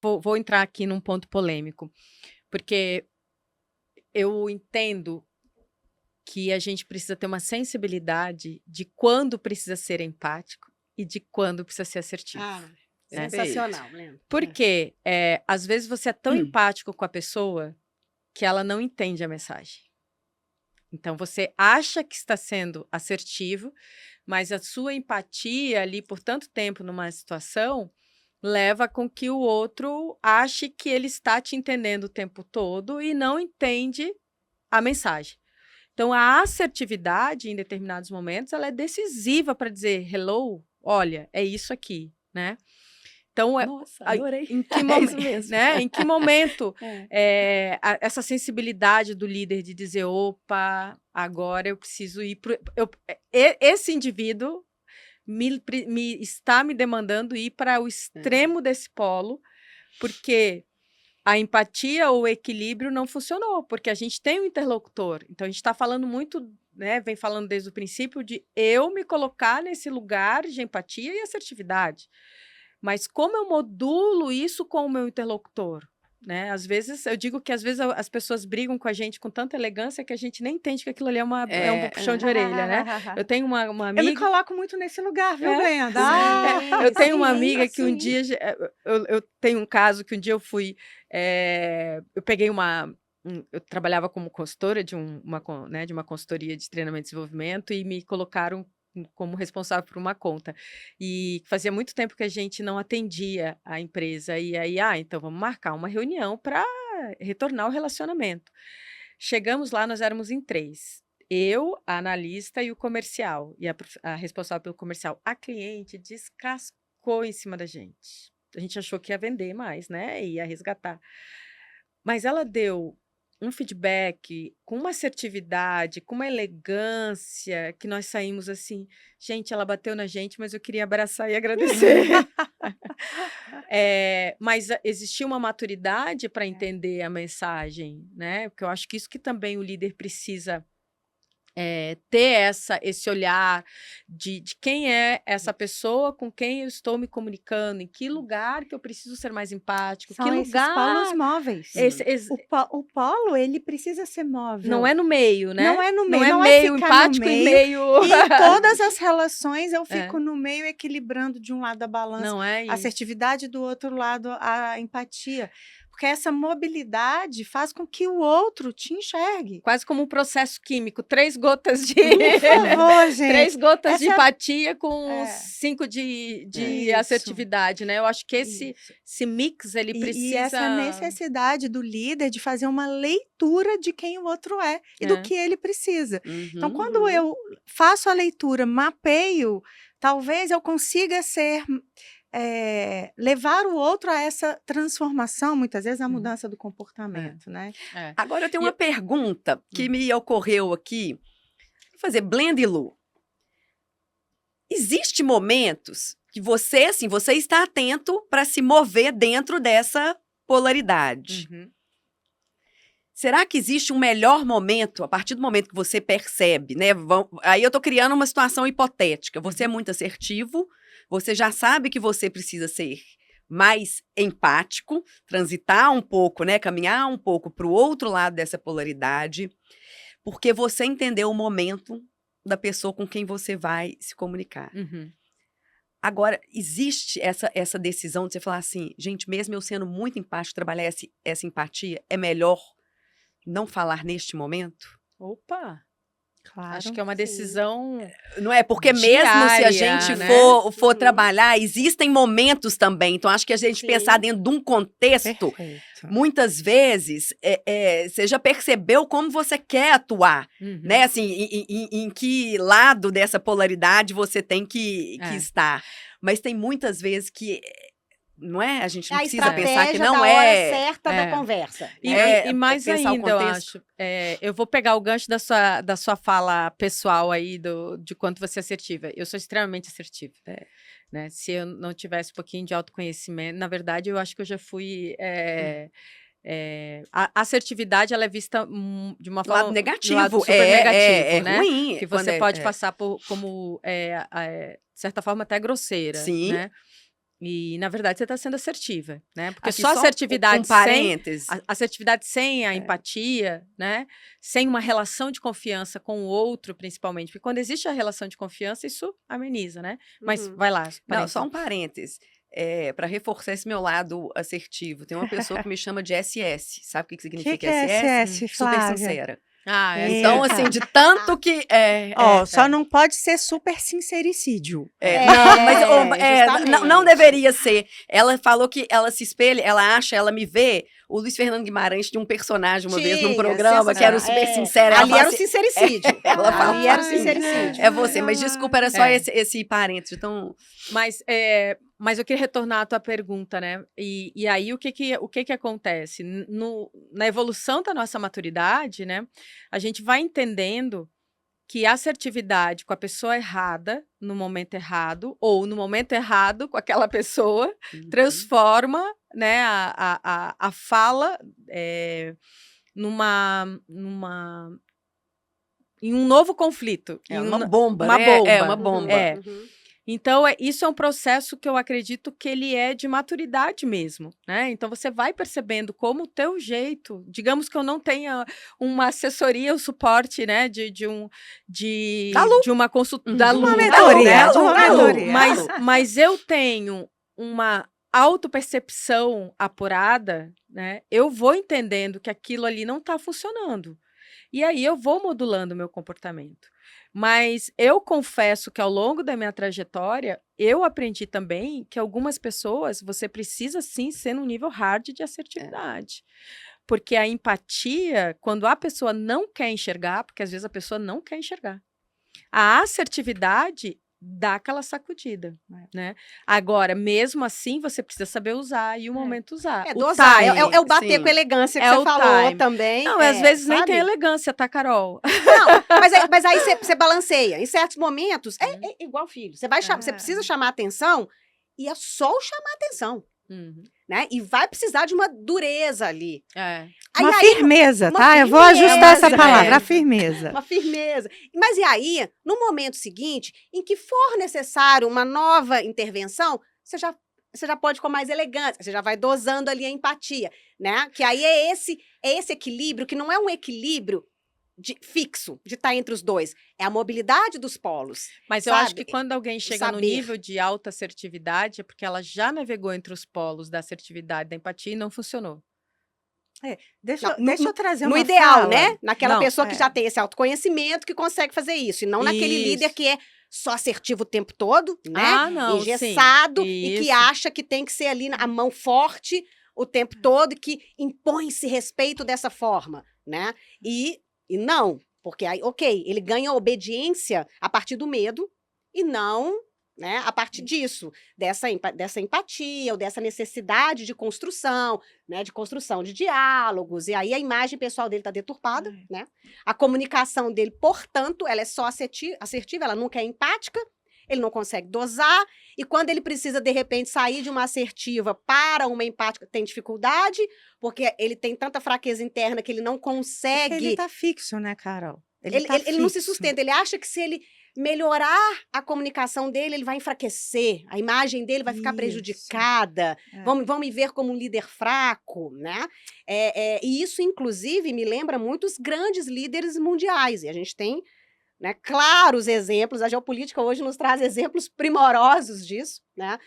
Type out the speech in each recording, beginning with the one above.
vou entrar aqui num ponto polêmico, porque eu entendo que a gente precisa ter uma sensibilidade de quando precisa ser empático e de quando precisa ser assertivo. Ah, Né? sensacional, Lenda. Porque às vezes você é tão empático com a pessoa que ela não entende a mensagem. Então você acha que está sendo assertivo, mas a sua empatia ali por tanto tempo numa situação leva com que o outro ache que ele está te entendendo o tempo todo e não entende a mensagem. Então, a assertividade, em determinados momentos, ela é decisiva para dizer, hello, olha, é isso aqui, né? Então, Nossa, adorei. em que É isso mesmo. né? Em que momento essa sensibilidade do líder de dizer, opa, agora eu preciso ir pro, esse indivíduo está me demandando ir para o extremo desse polo, porque a empatia ou o equilíbrio não funcionou, porque a gente tem um interlocutor. Então, a gente está falando muito, né, vem falando desde o princípio de eu me colocar nesse lugar de empatia e assertividade. Mas como eu modulo isso com o meu interlocutor? Né? Às vezes, eu digo que às vezes as pessoas brigam com a gente com tanta elegância que a gente nem entende que aquilo ali é um puxão de orelha, né? Eu tenho uma amiga... Eu me coloco muito nesse lugar, viu, Glenda? Eu tenho uma amiga que um dia... Eu tenho um caso que um dia eu fui... eu peguei eu trabalhava como consultora de uma consultoria de treinamento e desenvolvimento e me colocaram como responsável por uma conta. E fazia muito tempo que a gente não atendia a empresa. E aí, então vamos marcar uma reunião para retornar o relacionamento. Chegamos lá, nós éramos em 3. Eu, a analista e o comercial. E a responsável pelo comercial. A cliente descascou em cima da gente. A gente achou que ia vender mais, né? Ia resgatar. Mas ela deu um feedback com uma assertividade, com uma elegância, que nós saímos assim, gente, ela bateu na gente, mas eu queria abraçar e agradecer. Mas existia uma maturidade para entender a mensagem, né? Porque eu acho que isso que também o líder precisa ter esse olhar de quem é essa pessoa com quem eu estou me comunicando, em que lugar que eu preciso ser mais empático, São que esses lugar... polos móveis. O polo, ele precisa ser móvel. Não é no meio, né? Não é no meio, não é não meio ficar empático no meio, e meio... E em todas as relações eu fico no meio, equilibrando de um lado a balança, Não é isso. a assertividade, do outro lado a empatia. Porque essa mobilidade faz com que o outro te enxergue. Quase como um processo químico. 3 gotas de... Por favor, gente. 3 gotas de empatia com 5 de assertividade, né? Eu acho que esse mix, ele precisa... E essa necessidade do líder de fazer uma leitura de quem o outro é e do que ele precisa. Então, quando eu faço a leitura, mapeio, talvez eu consiga levar o outro a essa transformação, muitas vezes a mudança do comportamento, né? Agora eu tenho uma pergunta que me ocorreu aqui. Vou fazer Blenda e Lu. Existem momentos que você está atento para se mover dentro dessa polaridade. Será que existe um melhor momento, a partir do momento que você percebe, né? Aí eu estou criando uma situação hipotética. Você é muito assertivo, você já sabe que você precisa ser mais empático, transitar um pouco, né? Caminhar um pouco para o outro lado dessa polaridade, porque você entendeu o momento da pessoa com quem você vai se comunicar. Agora, existe essa decisão de você falar assim, gente, mesmo eu sendo muito empático, trabalhar essa empatia, é melhor não falar neste momento? Opa! Claro, acho que é uma decisão... Não é? Porque diária, mesmo se a gente né? for trabalhar, existem momentos também. Então, acho que a gente pensar dentro de um contexto, muitas vezes, você já percebeu como você quer atuar, né? Assim, em que lado dessa polaridade você tem que estar. Mas tem muitas vezes que... Não é? A gente não precisa pensar que não é a hora certa da conversa. E mais ainda, eu acho. Eu vou pegar o gancho da sua fala pessoal aí, de quanto você é assertiva. Eu sou extremamente assertiva. Né? Se eu não tivesse um pouquinho de autoconhecimento, na verdade, eu acho que eu já fui... a assertividade, ela é vista de uma forma... Lado negativo. Do lado super negativo, né? Ruim. Que você pode passar como, de certa forma, até grosseira. Sim. Né? E, na verdade, você está sendo assertiva, né? Porque Aqui só assertividade sem... parênteses. Assertividade sem a empatia, né? Sem uma relação de confiança com o outro, principalmente. Porque quando existe a relação de confiança, isso ameniza, né? Mas vai lá. Não, só um parênteses. Para reforçar esse meu lado assertivo, tem uma pessoa que me chama de SS. Sabe o que significa que é SS, Super Flávia? sincera. Então, assim, de tanto que... só não pode ser super sincericídio. Não deveria ser. Ela falou que ela se espelha, ela me vê. O Luiz Fernando Guimarães tinha um personagem uma vez num programa que era o super sincero. Ali era o sincericídio. Ela fala Ali era o sincericídio. É você, mas desculpa, era só esse parênteses. Então... Mas eu queria retornar à tua pergunta, né? E aí, o que acontece? Na evolução da nossa maturidade, né? A gente vai entendendo que a assertividade com a pessoa errada, no momento errado, ou no momento errado com aquela pessoa, transforma, né, a fala em um novo conflito. Uma bomba, uma né? bomba. Uma bomba. Então, isso é um processo que eu acredito que ele é de maturidade mesmo, né? Então, você vai percebendo como o teu jeito, digamos que eu não tenha uma assessoria ou suporte, né, de uma consulta, da Lu, mas eu tenho uma autopercepção apurada, né? Eu vou entendendo que aquilo ali não está funcionando. E aí eu vou modulando o meu comportamento. Mas eu confesso que ao longo da minha trajetória, eu aprendi também que algumas pessoas, você precisa sim ser num nível hard de assertividade. Porque a empatia, quando a pessoa não quer enxergar, porque às vezes a pessoa não quer enxergar, a assertividade dá aquela sacudida, né? Agora, mesmo assim, você precisa saber usar e o momento usar. Dosar, é o bater com elegância que você falou também. Não, às vezes nem tem elegância, tá, Carol? Não, mas aí você balanceia. Em certos momentos, é igual filho. Você precisa chamar atenção e é só o chamar atenção. Né? E vai precisar de uma dureza ali. Uma firmeza, tá? Eu vou ajustar essa palavra, a firmeza. Uma firmeza. Mas e aí, no momento seguinte, em que for necessário uma nova intervenção, você já pode com mais elegância, você já vai dosando ali a empatia, né? Que aí é esse equilíbrio, que não é um equilíbrio fixo, de estar entre os dois. É a mobilidade dos polos. Mas eu acho que quando alguém chega no nível de alta assertividade, é porque ela já navegou entre os polos da assertividade e da empatia e não funcionou. Deixa eu trazer uma no ideal, fala. né? Naquela pessoa que já tem esse autoconhecimento, que consegue fazer isso. E não naquele líder que é só assertivo o tempo todo, né? Engessado, e que acha que tem que ser ali a mão forte o tempo todo, e que impõe-se respeito dessa forma, né? E não, porque aí, ele ganha obediência a partir do medo e não, né, a partir disso, dessa empatia ou dessa necessidade de construção, né, de construção de diálogos, e aí a imagem pessoal dele está deturpada, né? A comunicação dele, portanto, ela é só assertiva, ela nunca é empática, ele não consegue dosar, e quando ele precisa, de repente, sair de uma assertiva para uma empática, tem dificuldade, porque ele tem tanta fraqueza interna que ele não consegue... Ele tá fixo, né, Carol? Ele não se sustenta, ele acha que se ele melhorar a comunicação dele, ele vai enfraquecer, a imagem dele vai ficar prejudicada, vão me ver como um líder fraco, né? E isso, inclusive, me lembra muito os grandes líderes mundiais, e a gente tem, né, claros exemplos, a geopolítica hoje nos traz exemplos primorosos disso, né,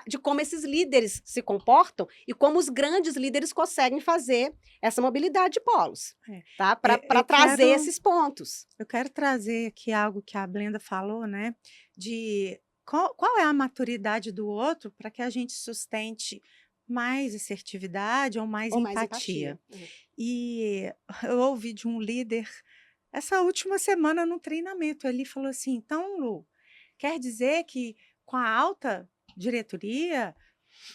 de como esses líderes se comportam e como os grandes líderes conseguem fazer essa mobilidade de polos, tá? Para trazer esses pontos. Eu quero trazer aqui algo que a Blenda falou, né, de qual é a maturidade do outro para que a gente sustente mais assertividade ou mais empatia. E eu ouvi de um líder essa última semana no treinamento, ele falou assim, então, Lu, quer dizer que com a alta diretoria,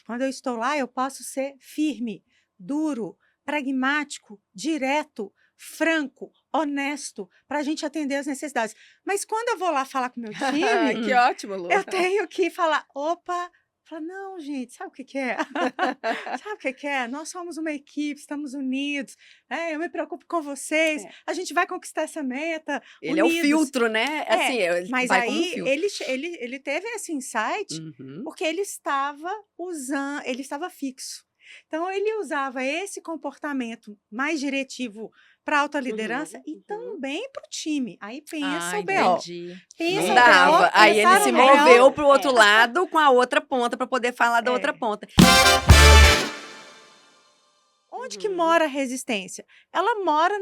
quando eu estou lá, eu posso ser firme, duro, pragmático, direto, franco, honesto, para a gente atender as necessidades. Mas quando eu vou lá falar com o meu time... Que ótimo, Lu. Eu tenho que falar, opa, Fala, não, gente, sabe o que que é? Sabe o que que é? Nós somos uma equipe, estamos unidos, eu me preocupo com vocês, a gente vai conquistar essa meta, Ele é o unidos. filtro, né? Assim, ele Mas vai como um aí filtro. ele teve esse insight porque ele estava fixo. Então, ele usava esse comportamento mais diretivo para a alta liderança e também para o time. Aí pensa o BO. Entendi. Pensa Não o dava. BO. Aí ele pensaram se o BO. moveu para o outro lado com a outra ponta para poder falar da outra ponta. Onde que mora a resistência? Ela mora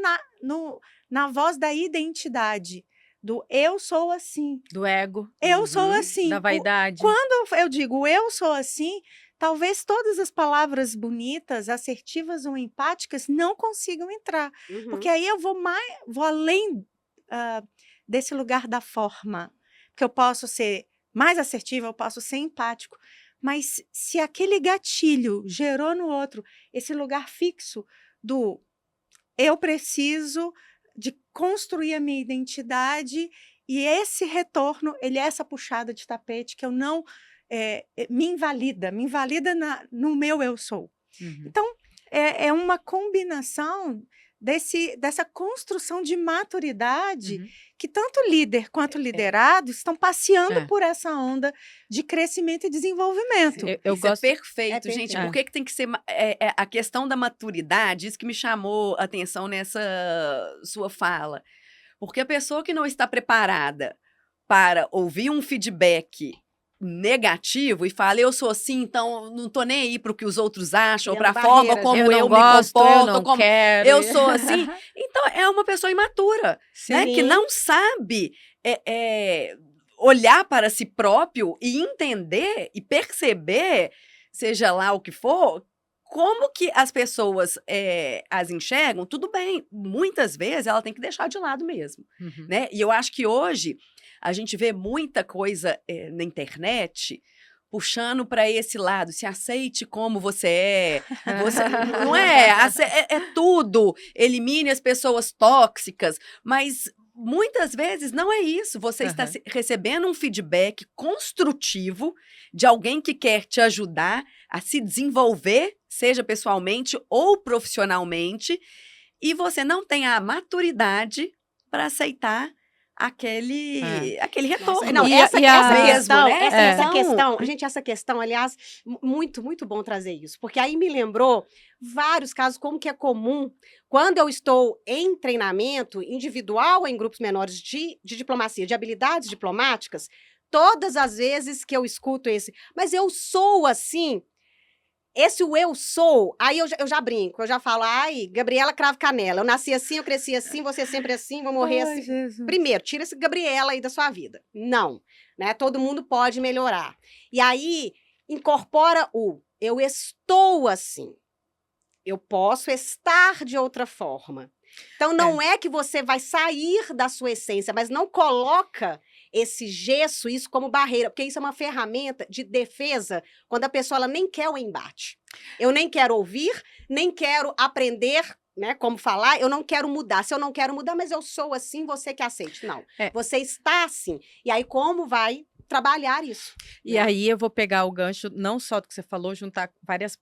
na voz da identidade, do eu sou assim. Do ego. Eu sou assim. Da vaidade. Quando eu digo eu sou assim, talvez todas as palavras bonitas, assertivas ou empáticas não consigam entrar. Porque aí eu vou além desse lugar da forma. Porque eu posso ser mais assertiva, eu posso ser empático. Mas se aquele gatilho gerou no outro esse lugar fixo do eu preciso de construir a minha identidade e esse retorno, ele é essa puxada de tapete que eu não me invalida no meu eu sou. Então, é uma combinação dessa construção de maturidade que tanto líder quanto liderado estão passeando por essa onda de crescimento e desenvolvimento. Isso gosto... é perfeito, gente. Por que tem que ser... a questão da maturidade, isso que me chamou a atenção nessa sua fala. Porque a pessoa que não está preparada para ouvir um feedback negativo e fala, eu sou assim, então não tô nem aí para o que os outros acham, para a forma como eu me comporto, como eu sou assim. Então, é uma pessoa imatura, né? Que não sabe olhar para si próprio e entender e perceber, seja lá o que for, como que as pessoas as enxergam. Tudo bem, muitas vezes ela tem que deixar de lado mesmo, né? E eu acho que hoje a gente vê muita coisa na internet puxando para esse lado. Se aceite como você é. Você, não é? É tudo. Elimine as pessoas tóxicas. Mas muitas vezes não é isso. Você está recebendo um feedback construtivo de alguém que quer te ajudar a se desenvolver, seja pessoalmente ou profissionalmente, e você não tem a maturidade para aceitar aquele retorno. Não, essa questão, aliás, muito, muito bom trazer isso, porque aí me lembrou vários casos, como que é comum, quando eu estou em treinamento individual em grupos menores de diplomacia, de habilidades diplomáticas, todas as vezes que eu escuto mas eu sou assim, esse eu sou, aí eu já brinco, eu já falo, ai, Gabriela Cravo Canela, eu nasci assim, eu cresci assim, você sempre assim, vou morrer assim. Jesus. Primeiro, tira esse Gabriela aí da sua vida. Não, né? Todo mundo pode melhorar. E aí, incorpora eu estou assim. Eu posso estar de outra forma. Então, não é que você vai sair da sua essência, mas não coloca esse gesso, isso como barreira, porque isso é uma ferramenta de defesa quando a pessoa ela nem quer o embate. Eu nem quero ouvir, nem quero aprender, né, como falar, eu não quero mudar. Se eu não quero mudar, mas eu sou assim, você que aceite. Não, você está assim. E aí, como vai trabalhar isso? E aí eu vou pegar o gancho, não só do que você falou, juntar várias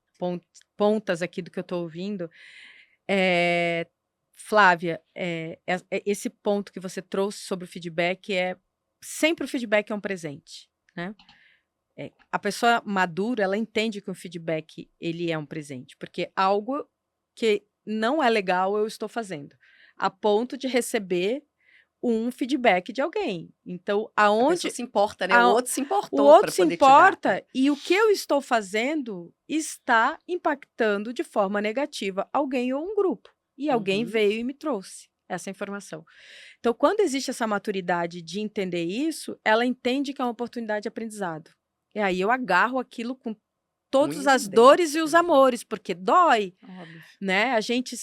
pontas aqui do que eu estou ouvindo. Flávia, esse ponto que você trouxe sobre o feedback sempre o feedback é um presente, né? A pessoa madura, ela entende que o feedback, ele é um presente, porque algo que não é legal eu estou fazendo, a ponto de receber um feedback de alguém. Então, aonde... A pessoa se importa, né? O outro se importou. O outro se importa e o que eu estou fazendo está impactando de forma negativa alguém ou um grupo. E alguém veio e me trouxe essa informação. Então, quando existe essa maturidade de entender isso, ela entende que é uma oportunidade de aprendizado. E aí eu agarro aquilo com todas as dores e os amores, porque dói, né? A gente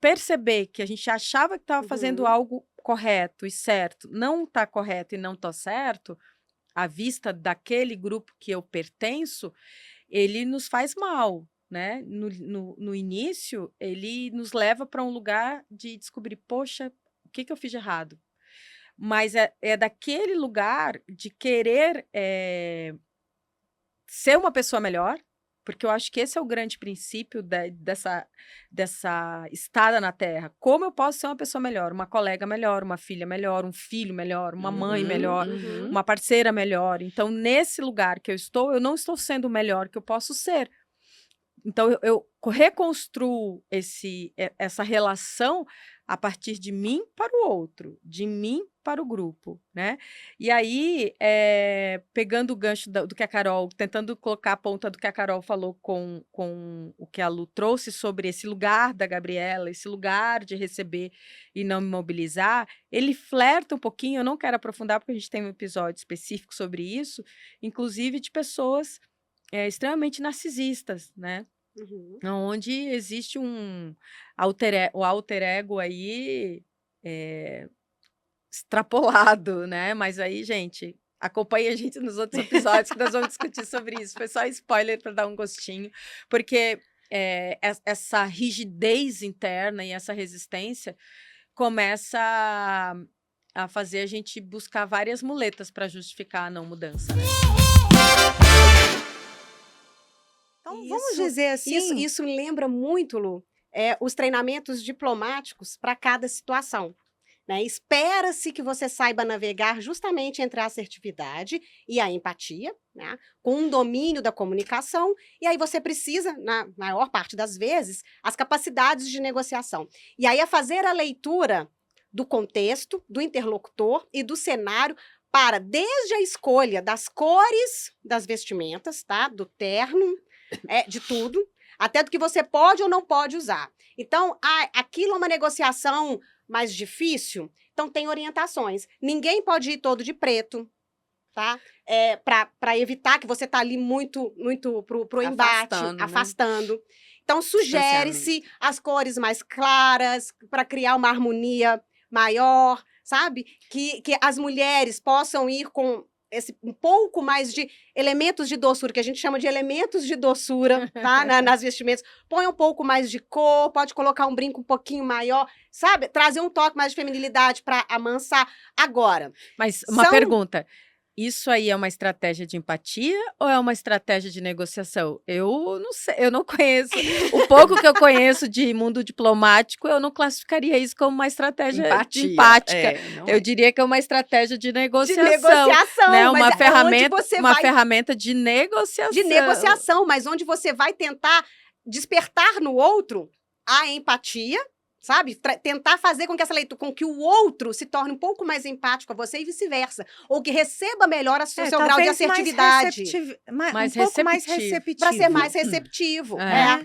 perceber que a gente achava que estava fazendo algo correto e certo, não está correto e não está certo, à vista daquele grupo que eu pertenço, ele nos faz mal. Né? No início, ele nos leva para um lugar de descobrir, poxa, o que eu fiz de errado? Mas é daquele lugar de querer ser uma pessoa melhor, porque eu acho que esse é o grande princípio dessa estada na Terra. Como eu posso ser uma pessoa melhor? Uma colega melhor, uma filha melhor, um filho melhor, uma mãe melhor, uma parceira melhor. Então, nesse lugar que eu não estou sendo o melhor que eu posso ser. Então, eu reconstruo essa relação a partir de mim para o outro, de mim para o grupo, né? E aí, pegando o gancho do que a Carol, tentando colocar a ponta do que a Carol falou com o que a Lu trouxe sobre esse lugar da Gabriela, esse lugar de receber e não me mobilizar, ele flerta um pouquinho, eu não quero aprofundar porque a gente tem um episódio específico sobre isso, inclusive de pessoas extremamente narcisistas, né? Onde existe o alter ego aí extrapolado, né? Mas aí, gente, acompanhe a gente nos outros episódios que nós vamos discutir sobre isso. Foi só spoiler para dar um gostinho, porque essa rigidez interna e essa resistência começa a fazer a gente buscar várias muletas para justificar a não mudança, né? Então, vamos dizer assim... Isso me lembra muito, Lu, os treinamentos diplomáticos para cada situação. Né? Espera-se que você saiba navegar justamente entre a assertividade e a empatia, né? Com um domínio da comunicação, e aí você precisa, na maior parte das vezes, as capacidades de negociação. E aí é fazer a leitura do contexto, do interlocutor e do cenário para, desde a escolha das cores das vestimentas, tá? Do terno, de tudo, até do que você pode ou não pode usar. Então, aquilo é uma negociação mais difícil, então tem orientações. Ninguém pode ir todo de preto, tá? Para evitar que você tá ali muito pro embate, afastando. Então, sugere-se as cores mais claras para criar uma harmonia maior, sabe? Que as mulheres possam ir com um pouco mais de elementos de doçura, que a gente chama de elementos de doçura, tá? Nas vestimentas. Põe um pouco mais de cor, pode colocar um brinco um pouquinho maior, sabe? Trazer um toque mais de feminilidade para amansar. Agora... Mas uma pergunta... Isso aí é uma estratégia de empatia ou é uma estratégia de negociação? Eu não sei, eu não conheço. O pouco que eu conheço de mundo diplomático, eu não classificaria isso como uma estratégia empática. Eu diria que é uma estratégia de negociação. De negociação, né? Uma ferramenta de negociação. De negociação, mas onde você vai tentar despertar no outro a empatia, sabe? Tentar fazer com que essa leitura, com que o outro se torne um pouco mais empático a você e vice-versa. Ou que receba melhor o seu grau de assertividade. Mais receptivo. Para ser mais receptivo.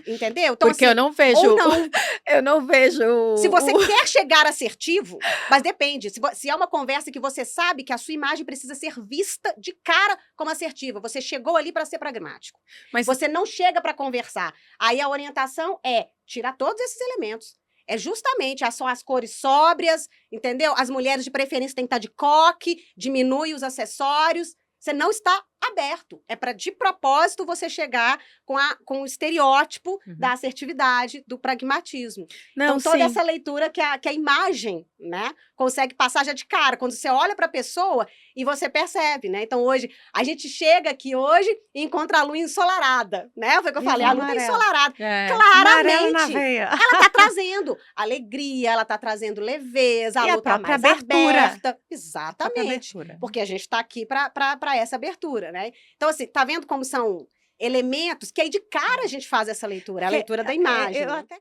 Entendeu? Então, porque assim, eu não vejo... Ou não. Eu não vejo... Se você quer chegar assertivo, mas depende. Se é uma conversa que você sabe que a sua imagem precisa ser vista de cara como assertiva, você chegou ali para ser pragmático. Mas você não chega para conversar. Aí a orientação é tirar todos esses elementos. Justamente, são as cores sóbrias, entendeu? As mulheres de preferência têm que estar de coque, diminui os acessórios. Você não está aberto. É para, de propósito, você chegar com o estereótipo da assertividade, do pragmatismo. Não, então, toda essa leitura que a imagem, né, consegue passar já de cara. Quando você olha para a pessoa e você percebe, né? Então, hoje, a gente chega aqui hoje e encontra a Lu ensolarada, né? Foi o que eu falei, a Lu tá ensolarada. Claramente, ela tá trazendo alegria, ela tá trazendo leveza, a Lu tá mais aberta. Exatamente. Porque a gente tá aqui para essa abertura, né? Então, assim, tá vendo como são elementos que aí de cara a gente faz essa leitura, a leitura da imagem. Eu né? até